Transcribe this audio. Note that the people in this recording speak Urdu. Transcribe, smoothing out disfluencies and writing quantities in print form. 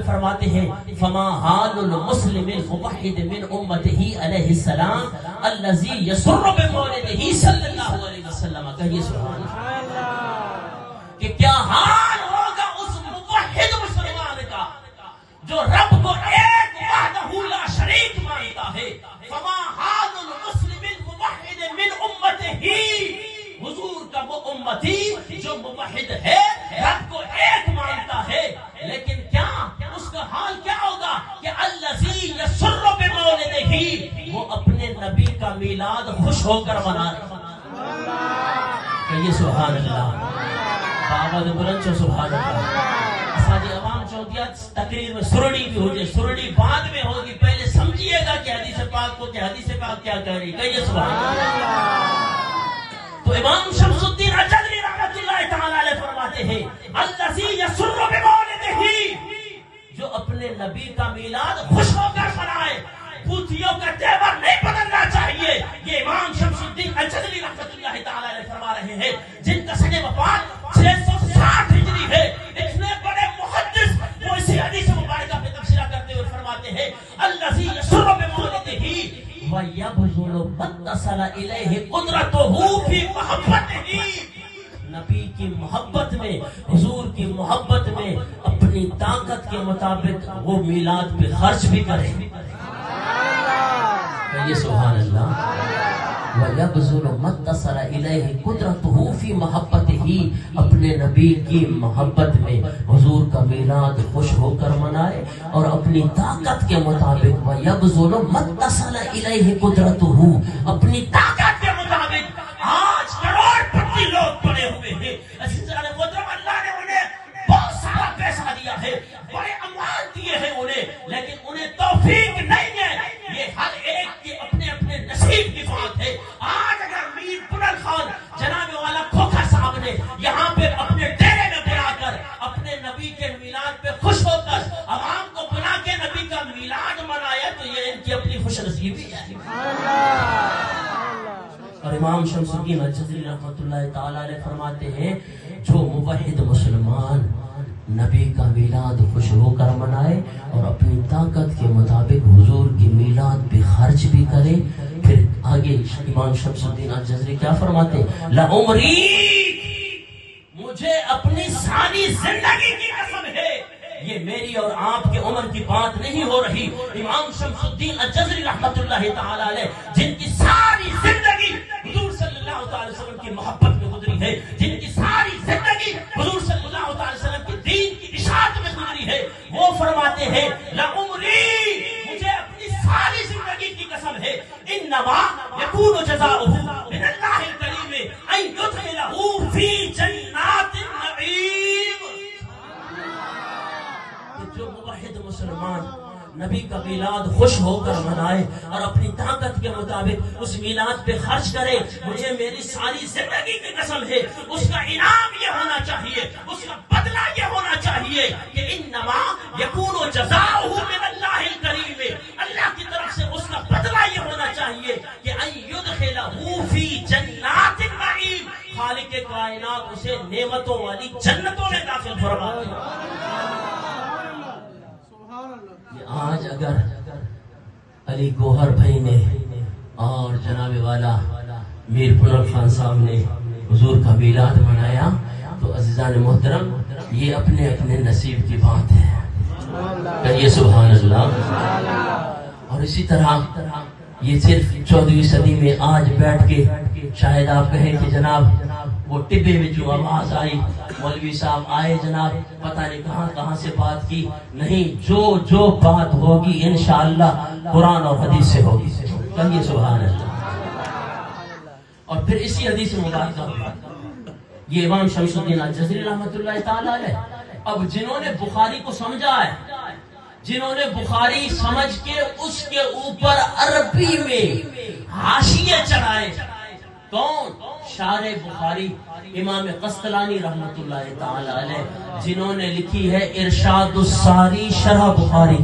فرماتے ہیں فما حال المسلم الموحد من امته علیہ السلام الذي يسر بمولده صلی اللہ علیہ وسلم. کہیے سبحان اللہ کہ کیا حال ہوگا اس موحد مسلمان کا جو رب کو ایک وحدہ لا شریک مانتا ہے. فما حال المسلم الموحد من امته، حضور کا وہ امتی جو موحد ہے، رب کو ایک مانتا ہے، لیکن کیا اس کا حال کیا ہوگا کہ الذی یسر بمولدہ، وہ اپنے نبی کا میلاد خوش ہو کر منائے. کہیے سبحان اللہ. آواز بلند چو سبحان اللہ. اساجی عوام چاہتی ہے تقریر میں سرڑی بھی ہو جائے، سرڑی بعد میں ہوگی، پہلے سمجھیے گا کہ حدیث پاک کو، کہ حدیث پاک کیا کہہ رہی. کہیے سبحان اللہ. تو امام شمس الدین اجلی رحمۃ اللہ تعالی علیہ فرماتے ہیں الذی یسر بمولدہ، جو اپنے نبی کا میلاد خوش ہو کر منائے. پوتھیوں کا تیور نہیں بدلنا چاہیے. یہ امام شمس الدین اجلی رحمۃ اللہ تعالی علیہ فرما رہے ہیں جن کا سن وفات 660 ہجری ہے. اتنے بڑے محدث وہ اسی حدیث مبارکہ پہ تبصرہ کرتے ہوئے فرماتے ہیں الذی یسر بمولدہ وَيَبْذُلُ مَتَّصَلَ إِلَيْهِ قُدْرَتُهُ فِي مَحَبَّتِهِ، نبی کی محبت میں، حضور کی محبت میں اپنی طاقت کے مطابق وہ میلاد پہ خرچ بھی کرے. کہیے سبحان اللہ. وَيَبْذُلُ مَتَّصَلَ إِلَيْهِ قُدْرَتُهُ فِي مَحَبَّتِهِ، اپنے نبی کی محبت میں حضور کا میلاد خوش ہو کر منائے اور اپنی طاقت کے مطابق. وَيَبْذُلُ مَتَّصَلَ إِلَيْهِ قُدْرَتُهُ، اپنی طاقت کے مطابق. آج کروڑ پتی لوگ پڑے ہوئے ہیں، اللہ نے انہیں بہت سارا پیسہ دیا ہے، بڑے اموال دیے ہیں انہیں، لیکن انہیں توفیق نہیں ہے. یہ ہر ایک کے اپنے اپنے نصیب کی بات ہے. آج اگر میر پنر خان جناب والا کھوکھر صاحب نے یہاں پہ اپنے ڈیرے میں بلا کر اپنے نبی کے میلاد پہ خوش ہو کر عوام کو بلا کے نبی کا میلاد منایا تو یہ ان کی اپنی خوش نصیبی ہے. اور امام شمس الدین الجزری رحمۃ اللہ تعالی علیہ فرماتے ہیں جو موحد مسلمان نبی کا میلاد خوش ہو کر منائے اور اپنی طاقت کے مطابق حضور کی میلاد پہ خرچ بھی کرے. پھر آگے امام شمس الدین الجزری کیا فرماتے ہیں لعمری، مجھے اپنی ساری زندگی کی قسم ہے، یہ میری اور آپ کے عمر کی بات نہیں ہو رہی. امام شمس الدین الجزری رحمۃ اللہ تعالی علیہ جن کی ساری زندگی حضور صلی اللہ علیہ وسلم کی محبت میں گزری ہے، جن کی ساری زندگی حضور صلی اللہ علیہ وسلم کی دین کی اشاعت میں گزری ہے، وہ فرماتے ہیں لعمری، مجھے اپنی ساری زندگی کی قسم ہے انما یکون جزاؤہ من اللہ الکریم ان یدخلہ فی جنات النعیم. جو موحد مسلمان نبی کا میلاد خوش ہو کر منائے اور اپنی طاقت کے مطابق اس میلاد پہ خرچ کرے، مجھے میری ساری زندگی کی قسم ہے اس کا انعام یہ ہونا چاہیے، اس کا بدلہ یہ ہونا چاہیے کہ انما یکون جزاؤہ من اللہ الکریم، اللہ کی طرف سے اس کا بدلہ یہ ہونا چاہیے کہ ان یدخلہ فی جنات النعیم، خالق کائنات اسے نعمتوں والی جنتوں میں داخل فرمائے. آج اگر علی گوہر بھائی نے اور جناب والا میر پنر خان صاحب نے حضور کا میلاد منایا تو عزیزان محترم یہ اپنے اپنے نصیب کی بات ہے. کہیے سبحان اللہ. اور اسی طرح یہ صرف 14ویں صدی میں آج بیٹھ کے شاید آپ کہیں کہ جناب وہ ٹبے میں جو آواز آئی مولوی صاحب آئے جناب پتہ نہیں کہاں کہاں سے بات کی، نہیں، جو بات ہوگی انشاءاللہ قرآن اور حدیث سے ہوگی. کہیے سبحان اللہ. اور پھر اسی حدیث مبارکہ یہ امام شمس الدین الجزری رحمۃ اللہ تعالی علیہ اب جنہوں نے بخاری کو سمجھا ہے، جنہوں نے بخاری سمجھ کے اس کے اوپر عربی میں حاشیے چڑھائے، کون؟ شارح بخاری امام قسطلانی رحمۃ اللہ تعالی علیہ، جنہوں نے لکھی ہے ارشاد الساری شرح بخاری.